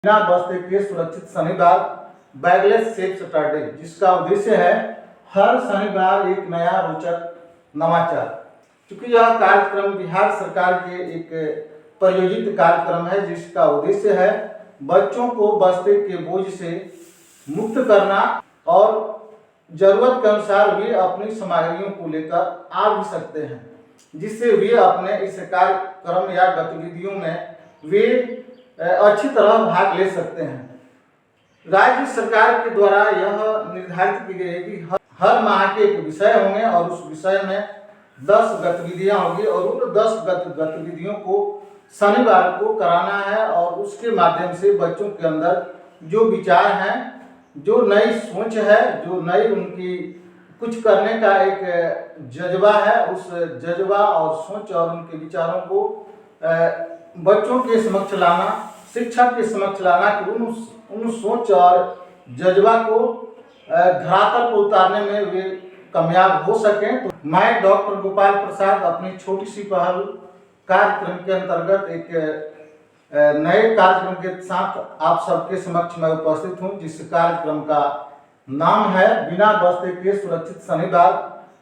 बिना बस्ते के सुरक्षित शनिवार बैगलेस सेफ सैटरडे, जिसका उद्देश्य है हर शनिवार एक नया रोचक नवाचार। क्योंकि यह कार्यक्रम बिहार सरकार के एक प्रायोजित कार्यक्रम है, जिसका उद्देश्य है बच्चों को बस्ते के बोझ से मुक्त करना और जरूरत के अनुसार वे अपनी सामग्रियों को लेकर आ भी सकते हैं, जिससे वे अपने इस कार्यक्रम या गतिविधियों में वे अच्छी तरह भाग ले सकते हैं। राज्य सरकार के द्वारा यह निर्धारित की गई है कि हर माह के एक विषय होंगे और उस विषय में 10 गतिविधियां होगी और उन 10 गतिविधियों को शनिवार को कराना है और उसके माध्यम से बच्चों के अंदर जो विचार हैं, जो नई सोच है, जो नई उनकी कुछ करने का एक जज्बा है, उस जज्बा और सोच और उनके विचारों को बच्चों के समक्ष लाना, शिक्षक के समक्ष लाना कि उन सोच और जज्बा को धरातल पर उतारने में वे कामयाब हो सकें। तो मैं डॉक्टर गोपाल प्रसाद अपनी छोटी सी पहल कार्यक्रम के अंतर्गत एक नए कार्यक्रम के साथ आप सबके समक्ष में उपस्थित हूं, जिस कार्यक्रम का नाम है बिना बस्ते के सुरक्षित शनिवार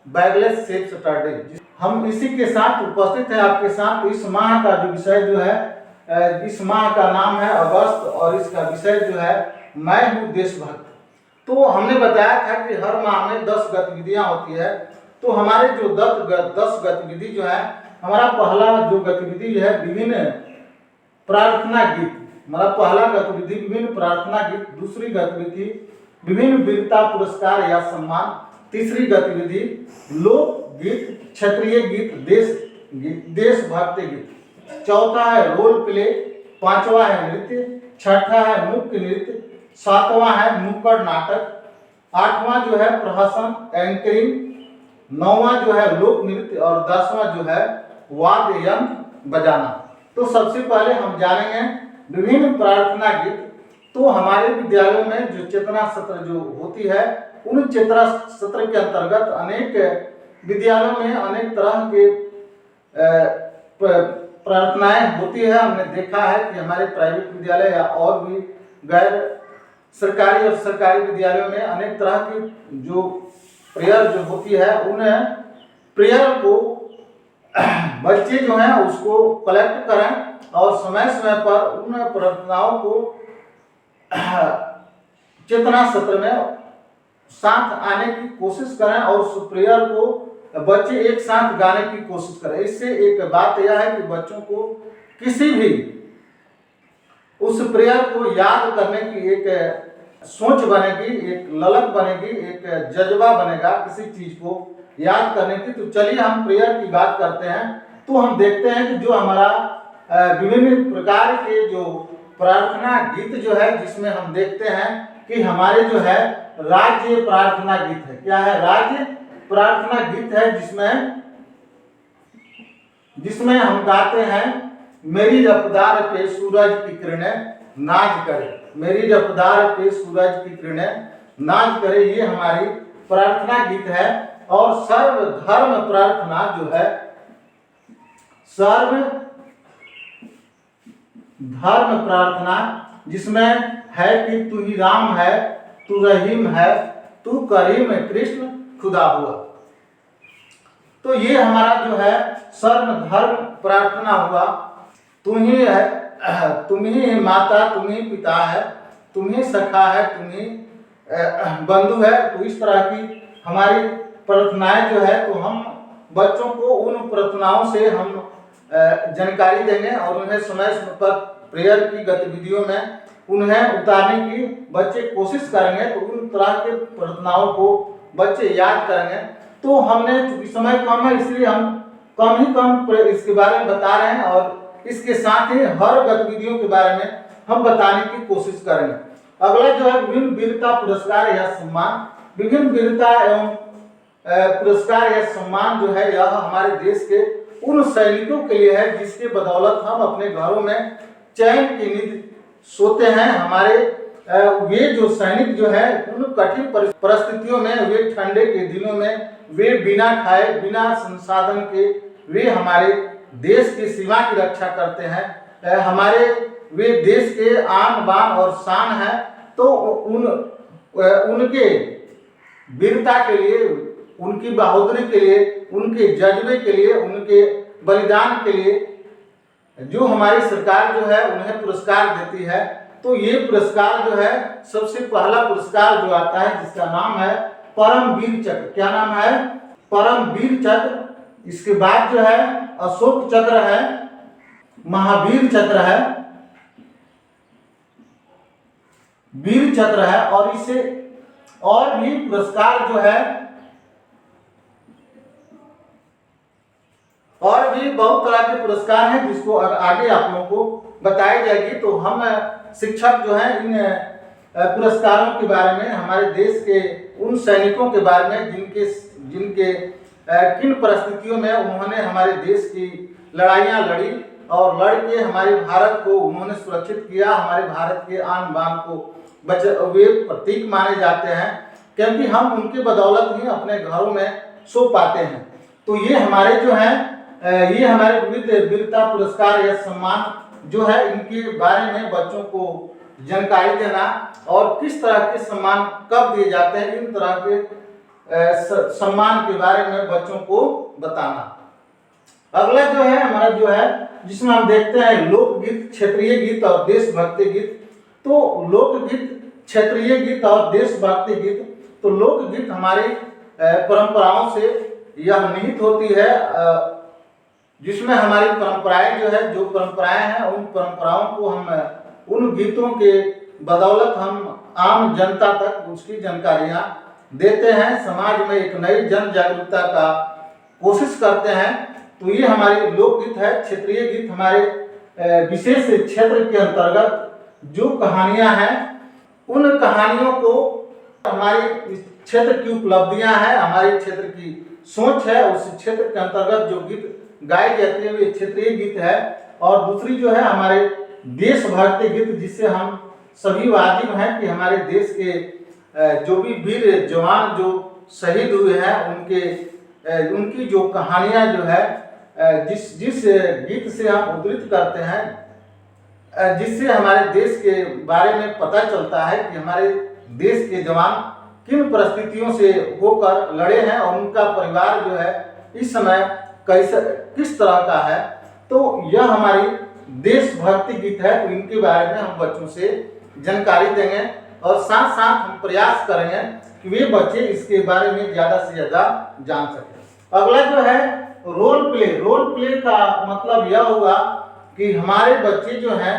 बैगलेस सेफ सैटरडे। हम इसी के साथ उपस्थित हैं आपके साथ। इस माह का जो विषय जो है, इस माह का नाम है अगस्त और इसका विषय जो है मैं हूँ देशभक्त। तो हमने बताया था कि हर माह में 10 गतिविधियां होती है। तो हमारे जो 10 गतिविधि जो है, हमारा पहला जो गतिविधि जो है विभिन्न प्रार्थना गीत, हमारा पहला गतिविधि विभिन्न प्रार्थना गीत, दूसरी गतिविधि विभिन्न वीरता पुरस्कार या सम्मान, तीसरी गतिविधि लोकगीत, क्षेत्रीय गीत, देशभक्ति गीत, चौथा है रोल प्ले, पांचवा है नृत्य, छठा है मुख्य नृत्य, सातवां है नुक्कड़ नाटक, आठवां जो है प्रहसन एंकरिंग, नौवां जो है लोक नृत्य और 10वां जो है वाद्य यंत्र बजाना। तो सबसे पहले हम जानेंगे विभिन्न प्रार्थना गीत। तो हमारे विद्यालयों में जो चेतना सत्र जो होती है, उन चेतना सत्र के अंतर्गत अनेक विद्यालयों में अनेक तरह के प्रार्थनाएं होती है। हमने देखा है कि हमारे प्राइवेट विद्यालय या और भी गैर सरकारी और सरकारी विद्यालयों में अनेक तरह की जो प्रेयर जो होती है, उन प्रेयर को बच्चे जो हैं उसको कलेक्ट करें और समय समय पर उन प्रार्थनाओं को चेतना सत्र में साथ आने की कोशिश करें और उस प्रेयर को बच्चे एक साथ गाने की कोशिश करें। इससे एक बात यह है कि बच्चों को किसी भी उस प्रेयर को याद करने की एक सोच बनेगी, एक ललक बनेगी, एक जज्बा बनेगा किसी चीज को याद करने की। तो चलिए हम प्रेयर की बात करते हैं। तो हम देखते हैं कि जो हमारा विभिन्न प्रकार के जो प्रार्थना गीत जो है, जिसमें हम देखते हैं कि हमारे जो है राज्य प्रार्थना गीत है। क्या है? राज्य प्रार्थना गीत है, जिसमें हम गाते हैं मेरी रफ्तार पे सूरज की किरणें नाच करे, मेरी रफ्तार पे सूरज की किरणें नाच करे। ये हमारी प्रार्थना गीत है। और सर्व धर्म प्रार्थना जो है, सर्व धर्म प्रार्थना, जिसमें है कि तू ही राम है, तू रहीम है, तू करीम कृष्ण खुदा हुआ। तो ये हमारा जो है सर्व धर्म प्रार्थना हुआ। तुम ही है, तुम ही माता, तुम ही पिता है, तुम ही सखा है, तुम ही बंधु है। तो इस तरह की हमारी प्रार्थनाएं जो है, तो हम बच्चों को उन प्रार्थनाओं से हम जानकारी देंगे और उन्हें समय समय पर प्रेयर की गतिविधियों में उन्हें उतारने की बच्चे कोशिश करेंगे। तो उन तरह के प्रार्थनाओं को बच्चे याद करेंगे। तो हमने चूंकि समय कम है, इसलिए हम कम इसके बारे में बता रहे हैं और इसके साथ ही हर गतिविधियों के बारे में हम बताने की कोशिश करेंगे। अगला जो है विभिन्न वीरता पुरस्कार या सम्मान। विभिन्न वीरता एवं पुरस्कार या सम्मान जो है, यह हमारे देश के उन सैनिकों के लिए है जिसके बदौलत हम अपने घरों में चैन की नींद सोते हैं। हमारे वे जो सैनिक जो है, उन कठिन परिस्थितियों में, वे ठंडे के दिनों में, वे बिना खाए बिना संसाधन के वे हमारे देश की सीमा की रक्षा करते हैं। हमारे वे देश के आन बान और शान है। तो उनके वीरता के लिए, उनकी बहादुरी के लिए, उनके जज्बे के लिए, उनके बलिदान के लिए जो हमारी सरकार जो है उन्हें पुरस्कार देती है। तो ये पुरस्कार जो है, सबसे पहला पुरस्कार जो आता है जिसका नाम है परम वीर चक्र। क्या नाम है? परम वीर चक्र। इसके बाद जो है अशोक चक्र है, महावीर चक्र है, वीर चक्र है, और इसे और भी पुरस्कार जो है, और भी बहुत तरह के पुरस्कार हैं जिसको आगे आप लोगों को बताई जाएगी। तो हम शिक्षक जो हैं इन पुरस्कारों के बारे में, हमारे देश के उन सैनिकों के बारे में जिनके किन परिस्थितियों में उन्होंने हमारे देश की लड़ाइयाँ लड़ी और लड़ के हमारे भारत को उन्होंने सुरक्षित किया, हमारे भारत के आन बान को वे प्रतीक माने जाते हैं, क्योंकि हम उनके बदौलत ही अपने घरों में सो पाते हैं। तो ये हमारे जो हैं ये हमारे विविध वीरता पुरस्कार या सम्मान जो है, इनके बारे में बच्चों को जानकारी देना और किस तरह के सम्मान कब दिए जाते हैं, इन तरह के सम्मान के बारे में बच्चों को बताना। अगला जो है हमारा जो है, जिसमें हम देखते हैं लोकगीत, क्षेत्रीय गीत और देशभक्ति गीत। तो लोकगीत, क्षेत्रीय गीत और देशभक्ति गीत, तो लोकगीत हमारी परंपराओं से यह निहित होती है, जिसमें हमारी परंपराएं जो है, जो परंपराएं हैं उन परंपराओं को हम उन गीतों के बदौलत हम आम जनता तक उसकी जानकारियां देते हैं, समाज में एक नई जन जागरूकता का कोशिश करते हैं। तो ये हमारे लोकगीत है। क्षेत्रीय गीत हमारे विशेष क्षेत्र के अंतर्गत जो कहानियां हैं, उन कहानियों को, हमारे क्षेत्र की उपलब्धियां हैं, हमारे क्षेत्र की सोच है, उस क्षेत्र के अंतर्गत जो गीत गाई जाती है वे क्षेत्रीय गीत है। और दूसरी जो है हमारे देशभक्ति गीत, जिससे हम सभी वाजिब हैं कि हमारे देश के जो भी वीर जवान जो शहीद हुए हैं उनकी जो कहानियां जो है, जिस गीत से हम उद्धृत करते हैं, जिससे हमारे देश के बारे में पता चलता है कि हमारे देश के जवान किन परिस्थितियों से होकर लड़े हैं और उनका परिवार जो है इस समय किस तरह का है। तो यह हमारी देशभक्ति गीत है। तो इनके बारे में हम बच्चों से जानकारी देंगे और साथ साथ हम प्रयास करेंगे कि वे बच्चे इसके बारे में ज़्यादा से ज़्यादा जान सकें। अगला जो है रोल प्ले। रोल प्ले का मतलब यह होगा कि हमारे बच्चे जो हैं,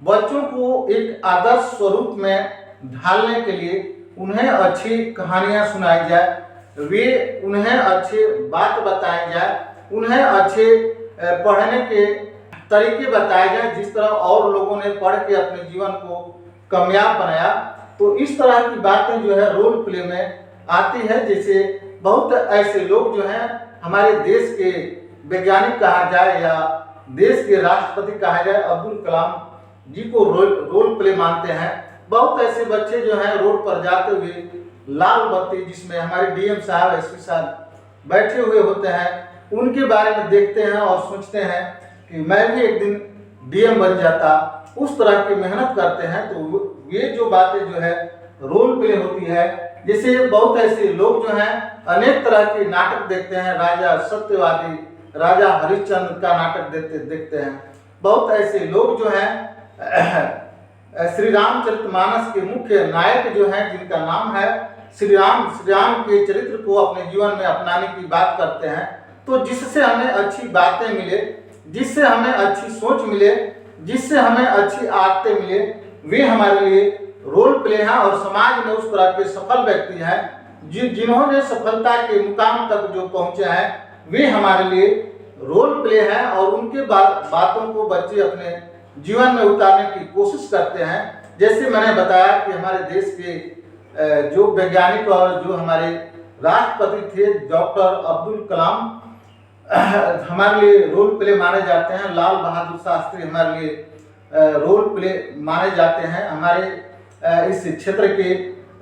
बच्चों को एक आदर्श स्वरूप में ढालने के लिए उन्हें अच्छी कहानियाँ सुनाई जाए, वे उन्हें अच्छे बात बताई जाए, उन्हें अच्छे पढ़ने के तरीके बताए जाए, जिस तरह और लोगों ने पढ़ के अपने जीवन को कामयाब बनाया। तो इस तरह की बातें जो है रोल प्ले में आती है। जैसे बहुत ऐसे लोग जो हैं, हमारे देश के वैज्ञानिक कहा जाए या देश के राष्ट्रपति कहा जाए, अब्दुल कलाम जी को रोल प्ले मानते हैं। बहुत ऐसे बच्चे जो हैं रोड पर जाते हुए लाल बत्ती, जिसमें हमारे डीएम साहब, एसपी साहब बैठे हुए होते हैं, उनके बारे में देखते हैं और सोचते हैं कि मैं भी एक दिन डीएम बन जाता, उस तरह की मेहनत करते हैं। तो ये जो बातें जो है रोल प्ले होती है। जैसे बहुत ऐसे लोग जो हैं अनेक तरह के नाटक देखते हैं, राजा सत्यवादी, राजा हरिश्चंद्र का नाटक देखते हैं। बहुत ऐसे लोग जो हैं श्री रामचरितमानस के मुख्य नायक जो हैं, जिनका नाम है श्री राम के चरित्र को अपने जीवन में अपनाने की बात करते हैं। तो जिससे हमें अच्छी बातें मिले, जिससे हमें अच्छी सोच मिले, जिससे हमें अच्छी आदतें मिले, वे हमारे लिए रोल प्ले हैं। और समाज में उस तरह के सफल व्यक्ति हैं जिन्होंने सफलता के मुकाम तक जो पहुंचे हैं, वे हमारे लिए रोल प्ले हैं। और उनके बातों को बच्चे अपने जीवन में उतारने की कोशिश करते हैं। जैसे मैंने बताया कि हमारे देश के जो वैज्ञानिक और जो हमारे राष्ट्रपति थे डॉक्टर अब्दुल कलाम हमारे लिए रोल प्ले माने जाते हैं। लाल बहादुर शास्त्री हमारे लिए रोल प्ले माने जाते हैं। हमारे इस क्षेत्र के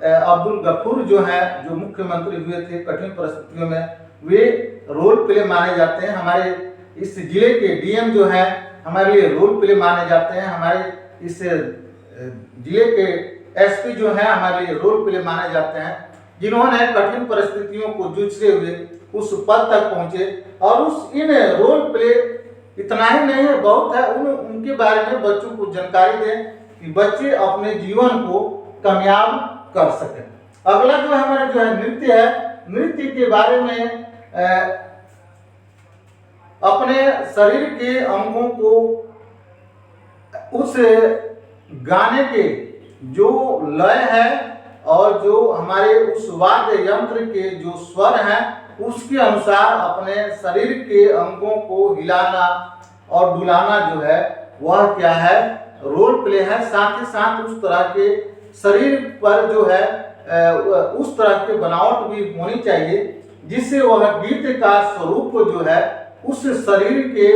अब्दुल गफूर जो हैं, जो मुख्यमंत्री हुए थे कठिन परिस्थितियों में, वे रोल प्ले माने जाते हैं। हमारे इस जिले के डीएम जो हैं हमारे लिए रोल प्ले माने जाते हैं। हमारे इस जिले के एसपी जो है हमारे लिए रोल प्ले माने जाते हैं, जिन्होंने कठिन परिस्थितियों को जूझते हुए उस पद तक पहुंचे। और उस इन रोल प्ले इतना ही नहीं है, बहुत है, उनके बारे में बच्चों को जानकारी दें कि बच्चे अपने जीवन को कामयाब कर सकें। अगला जो हमारा जो है नृत्य है, नृत्य के बारे में अपने शरीर के अंगों को उस गाने के जो लय है और जो हमारे उस वाद्य यंत्र के जो स्वर हैं उसके अनुसार अपने शरीर के अंगों को हिलाना और डुलाना जो है वह क्या है, रोल प्ले है। साथ ही साथ उस तरह के शरीर पर जो है उस तरह की बनावट भी होनी चाहिए जिससे वह गीत का स्वरूप जो है उस शरीर के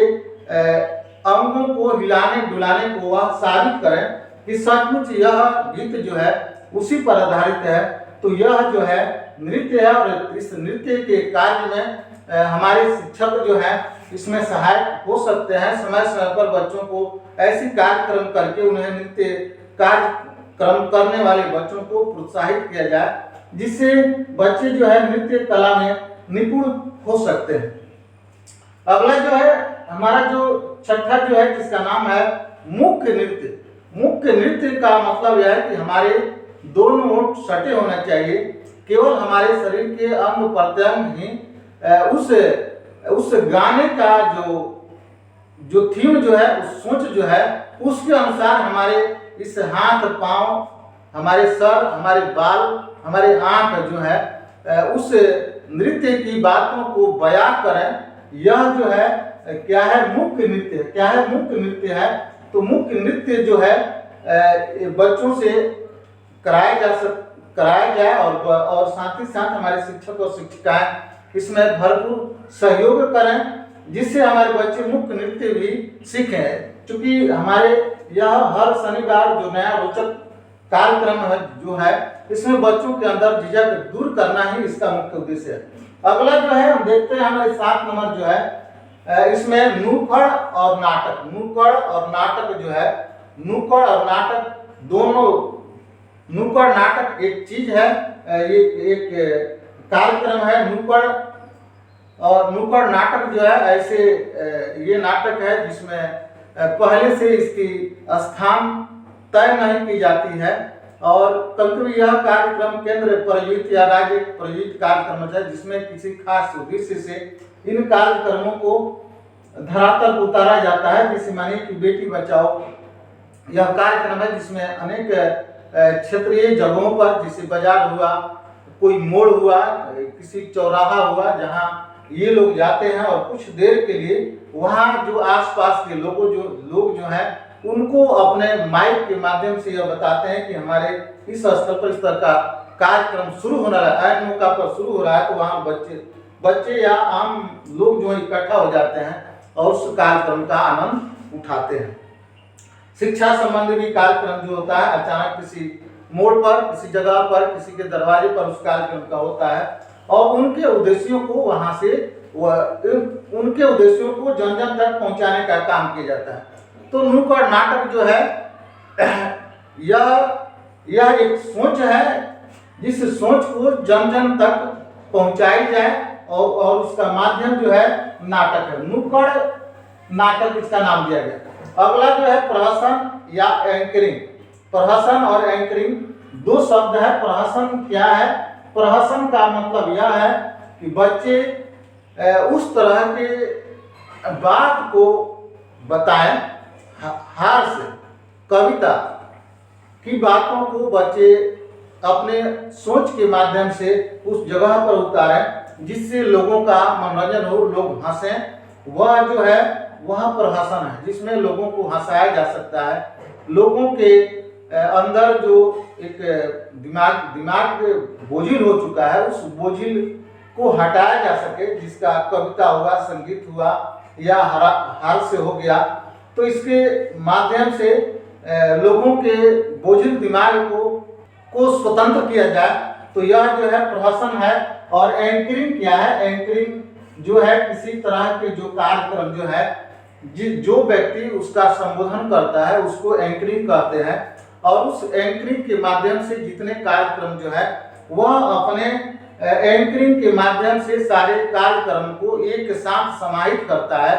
अंगों को हिलाने डुलाने को वह साबित करें कि सचमुच यह गीत जो है उसी पर आधारित है। तो यह जो है नृत्य है और इस नृत्य के कार्य में हमारे शिक्षक जो है इसमें सहायक हो सकते हैं। समय समय पर बच्चों को ऐसी कार्यक्रम करके उन्हें नृत्य कार्यक्रम करने वाले बच्चों को प्रोत्साहित किया जाए जिससे बच्चे जो है नृत्य कला में निपुण हो सकते हैं। अगला जो है हमारा जो छठा जो है जिसका नाम है मुख्य नृत्य। मुख्य नृत्य का मतलब यह है कि हमारे दोनों ओर सटे होना चाहिए, केवल हमारे शरीर के अंग प्रत्यंग ही उस गाने का जो थीम जो है उस सोच जो है उसके अनुसार हमारे इस हाथ पांव, हमारे सर, हमारे बाल, हमारे आंख जो है उस नृत्य की बातों को बयां करें। यह जो है क्या है, मुख्य नृत्य। क्या है मुख्य नृत्य है? तो मुख्य नृत्य जो है बच्चों से कराया जाए और साथ ही साथ हमारे शिक्षक और शिक्षिकाएं इसमें भरपूर सहयोग करें जिससे हमारे बच्चे मुख्य नृत्य भी सीखें। क्योंकि हमारे यह हर शनिवार जो नया रोचक कार्यक्रम है जो है इसमें बच्चों के अंदर झिझक दूर करना ही इसका मुख्य उद्देश्य है। अगला जो है हम देखते हैं हमारे 7 नंबर जो है इसमें नुक्कड़ और नाटक। नुक्कड़ और नाटक जो है, नुक्कड़ और नाटक दोनों, नुक्कड़ नाटक एक चीज है, ये एक कार्यक्रम है। नुक्कड़ और नुक्कड़ नाटक जो है ऐसे ये नाटक है जिसमें पहले से इसकी स्थान तय नहीं की जाती है और कभी यह कार्यक्रम केंद्र प्रायोजित या राज्य प्रायोजित कार्यक्रम है जिसमें किसी खास उद्देश्य से इन कार्यक्रमों को धरातल उतारा जाता है। जैसे मानिए कि बेटी बचाओ यह कार्यक्रम है जिसमें अनेक क्षेत्रीय जगहों पर, जैसे बाजार हुआ, कोई मोड़ हुआ, किसी चौराहा हुआ, जहां ये लोग जाते हैं और कुछ देर के लिए वहां जो आसपास के लोग जो हैं उनको अपने माइक के माध्यम से यह बताते हैं कि हमारे इस स्थल पर इस तरह का कार्यक्रम शुरू होना है, ऐन मौका पर शुरू हो रहा है। तो वहाँ बच्चे या आम लोग जो इकट्ठा हो जाते हैं और उस कार्यक्रम का आनंद उठाते हैं। शिक्षा संबंधी भी कार्यक्रम जो होता है अचानक किसी मोड़ पर, किसी जगह पर, किसी के दरवाजे पर उस कार्यक्रम का होता है और उनके उद्देश्यों को वहां से उनके उद्देश्यों को जन जन तक पहुंचाने का काम किया जाता है। तो नुक्कड़ नाटक जो है यह एक सोच है जिस सोच को जन जन तक पहुंचाई जाए और उसका माध्यम जो है नाटक है। नुक्कड़ नाटक इसका नाम दिया गया। अगला जो है प्रहसन या एंकरिंग। प्रहसन और एंकरिंग दो शब्द है। प्रहसन क्या है? प्रहसन का मतलब यह है कि बच्चे उस तरह के बात को बताएं, हास्य कविता की बातों को बच्चे अपने सोच के माध्यम से उस जगह पर उतारें जिससे लोगों का मनोरंजन हो, लोग हंसें। वह जो है वह प्रहसन है जिसमें लोगों को हंसाया जा सकता है। लोगों के अंदर जो एक दिमाग बोझिल हो चुका है उस बोझिल को हटाया जा सके, जिसका कविता हुआ, संगीत हुआ या हास्य हो गया, तो इसके माध्यम से लोगों के बोझिल दिमाग को स्वतंत्र किया जाए। तो यह जो है प्रहसन है। और एंकरिंग क्या है? एंकरिंग जो है किसी तरह के जो कार्यक्रम जो है जो व्यक्ति उसका संबोधन करता है उसको एंकरिंग कहते हैं। और उस एंकरिंग के माध्यम से जितने कार्यक्रम जो है वह अपने एंकरिंग के माध्यम से सारे कार्यक्रम को एक साथ समाहित करता है,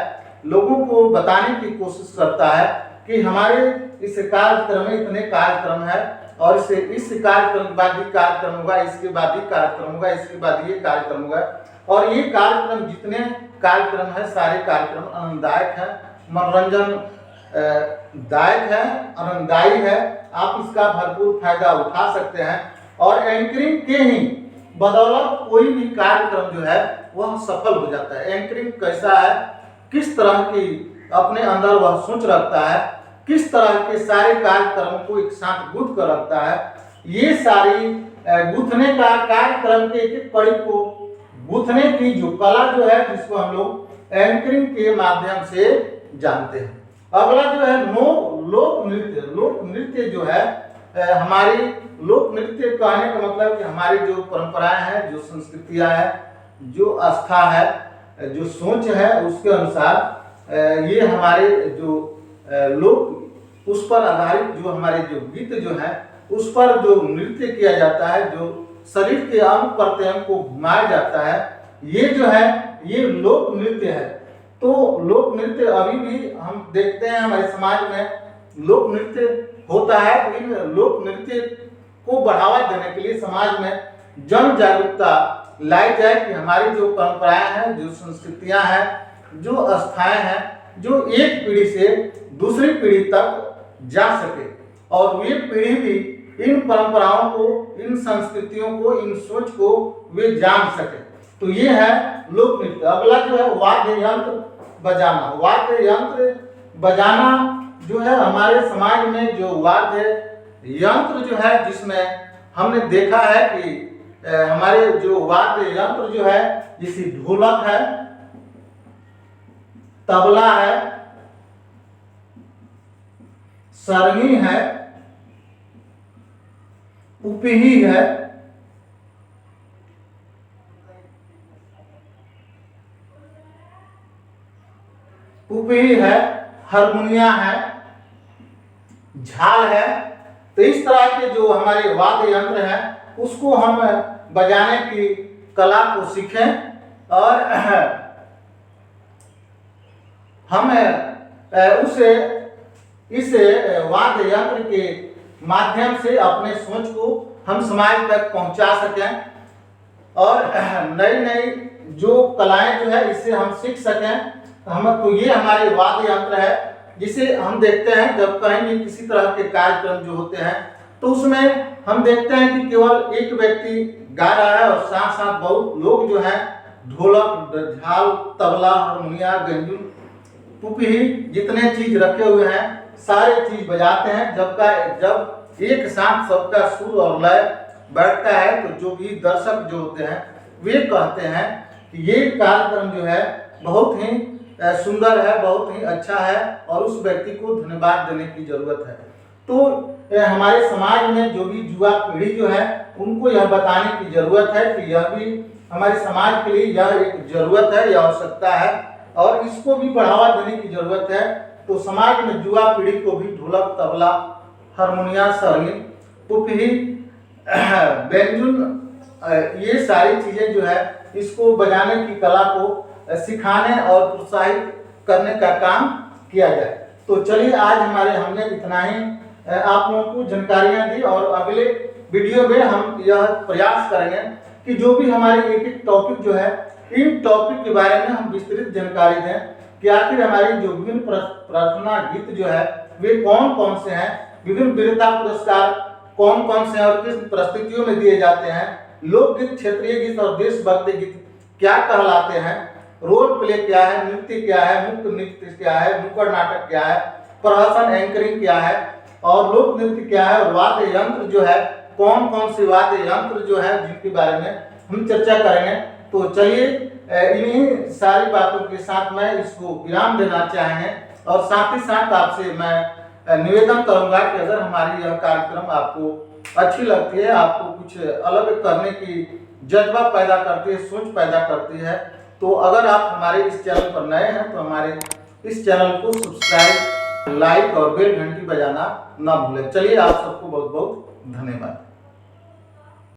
लोगों को बताने की कोशिश करता है कि हमारे इस कार्यक्रम में इतने कार्यक्रम है और इस कार्यक्रम के बाद ये कार्यक्रम होगा, इसके बाद ये कार्यक्रम होगा, इसके बाद ये कार्यक्रम होगा। और ये कार्यक्रम जितने कार्यक्रम है सारे कार्यक्रम आनंददायक है, मनोरंजन दायक है, आनंददायी है। आप इसका भरपूर फायदा उठा सकते हैं और एंकरिंग के ही बदौलत कोई भी कार्यक्रम जो है वह सफल हो जाता है। एंकरिंग कैसा है, किस तरह की अपने अंदर वह सोच रखता है, किस तरह के सारे कार्यक्रम को एक साथ गूंथ कर रखता है, ये सारी गूंथने का कार्यक्रम के एक कड़ी को गूंथने की जो कला जो है जिसको हम लोग एंकरिंग के माध्यम से जानते हैं। अगला जो है लोक नृत्य। लोक नृत्य जो है हमारी लोक नृत्य कहने का मतलब कि हमारी जो परंपराएं हैं, जो संस्कृतियां हैं, जो आस्था है, जो सोच है, उसके अनुसार ये हमारे जो लोक उस पर आधारित जो हमारे जो गीत जो है उस पर जो नृत्य किया जाता है, जो शरीर के अंग प्रत्यंग को घुमाया जाता है, ये जो है ये लोक नृत्य है। तो लोक नृत्य अभी भी हम देखते हैं हमारे समाज में लोक नृत्य होता है। तो इन लोक नृत्य को बढ़ावा देने के लिए समाज में जन जागरूकता लाई जाए कि हमारी जो परंपराएं हैं, जो संस्कृतियां हैं, जो आस्थाएं हैं, जो एक पीढ़ी से दूसरी पीढ़ी तक जा सके और ये पीढ़ी भी इन परंपराओं को, इन संस्कृतियों को, इन सोच को वे जान सके। तो ये है लोक नृत्य। अगला जो है वाद्य यंत्र बजाना। वाद्य यंत्र बजाना जो है हमारे समाज में जो वाद्य यंत्र जो है, जिसमें हमने देखा है कि हमारे जो वाद्य यंत्र जो है जैसे ढोलक है, तबला है, सरंगी है, पुपही है, पुपही है, हारमोनिया है, झाल है। तो इस तरह के जो हमारे वाद्य यंत्र हैं उसको हम बजाने की कला को सीखें और हम इस वाद्य यंत्र के माध्यम से अपने सोच को हम समाज तक पहुंचा सकें और नई नई जो कलाएं जो है इससे हम सीख सकें। तो ये हमारे वाद्य यंत्र है जिसे हम देखते हैं जब कहीं भी किसी तरह के कार्यक्रम जो होते हैं तो उसमें हम देखते हैं कि केवल एक व्यक्ति गा रहा है और साथ साथ बहुत लोग जो है ढोलक, झाल, तबला, हारमोनिया, गंजू, पुपही जितने चीज रखे हुए हैं सारे चीज बजाते हैं। जब एक साथ सबका सुर और लय बैठता है तो जो भी दर्शक जो होते हैं वे कहते हैं कि ये कार्यक्रम जो है बहुत ही सुंदर है, बहुत ही अच्छा है और उस व्यक्ति को धन्यवाद देने की जरूरत है। तो हमारे समाज में जो भी युवा पीढ़ी जो है उनको यह बताने की जरूरत है कि यह भी हमारे समाज के लिए यह एक जरूरत है, यह आवश्यकता है और इसको भी बढ़ावा देने की जरूरत है। तो समाज में युवा पीढ़ी को भी ढोलक, तबला, हारमोनिया, सरंगी, पुपही, बेंजुन, ये सारी चीजें जो है इसको बजाने की कला को सिखाने और प्रोत्साहित करने का काम किया जाए। तो चलिए आज हमने इतना ही आप लोगों को जानकारियां दी और अगले वीडियो में हम यह प्रयास करेंगे कि जो भी हमारे एक एक टॉपिक जो है इन टॉपिक के बारे में हम विस्तृत जानकारी दें कि आखिर हमारी जो विभिन्न प्रार्थना गीत जो है वे कौन कौन से हैं, विभिन्न वीरता पुरस्कार कौन कौन से हैं और किस परिस्थितियों में दिए जाते हैं, लोकगीत, क्षेत्रीय गीत और देशभक्ति गीत क्या कहलाते हैं, रोल प्ले क्या है, नृत्य क्या है, मुक्त नृत्य क्या है, नुक्कड़ नाटक क्या है, प्रहसन एंकरिंग क्या है और लोक नृत्य क्या है और वाद्य यंत्र जो है कौन कौन से वाद्य यंत्र जो है जिनके बारे में हम चर्चा करेंगे। तो चलिए इन्हीं सारी बातों के साथ मैं इसको विराम देना चाहेंगे और साथ ही साथ आपसे मैं निवेदन करूंगा कि अगर हमारी यह कार्यक्रम आपको अच्छी लगती है, आपको कुछ अलग करने की जज्बा पैदा करती है, सोच पैदा करती है, तो अगर आप हमारे इस चैनल पर नए हैं तो हमारे इस चैनल को सब्सक्राइब, लाइक और बेल घंटी बजाना ना भूलें। चलिए, आप सबको बहुत बहुत धन्यवाद।